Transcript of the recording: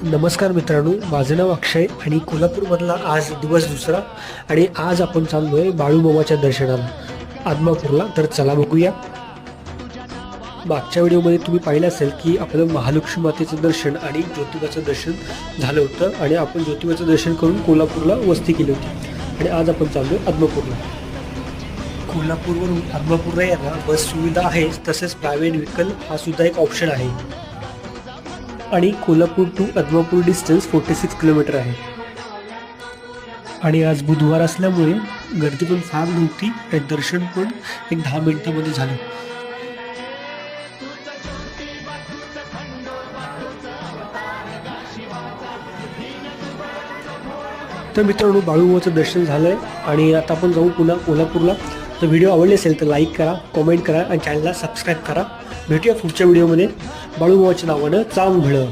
नमस्कार मित्रांनो, माझं नाव अक्षय आणि कोल्हापूरमधला आज दिवस दुसरा आणि आज आपण चाललो आहे बाळूमामाच्या दर्शनाला आदमापूरला. तर चला बघूया. मागच्या व्हिडिओमध्ये तुम्ही पाहिलं असेल की आपलं महालक्ष्मी मातेचं दर्शन आणि ज्योतिबाचं दर्शन झालं होतं आणि आपण ज्योतिबाचं दर्शन करून कोल्हापूरला वस्ती केली होती आणि आज आपण चाललो आहे आदमापूरला. कोल्हापूरवरून आदमापूरला यायला बस सुविधा आहे, तसेच प्रायव्हेट व्हेकल हा सुद्धा एक ऑप्शन आहे आणि Kolhapur to Adamapur distance 46 kilometre आहे. आणि आज बुधवार असल्यामुळे गर्दी पण फार नव्हती आणि दर्शन पण एक 10 मिनिटांमध्ये झालं. तर मित्रांनो, बाळूमामाचं दर्शन झालंय आणि आता आपण जाऊ पुन्हा कोल्हापूरला. तर व्हिडिओ आवडले असेल तर लाईक करा, कमेंट करा आणि चॅनलला सबस्क्राईब करा. भेटूया पुढच्या व्हिडिओमध्ये बाळूमामाच्या नावानं चांगलं.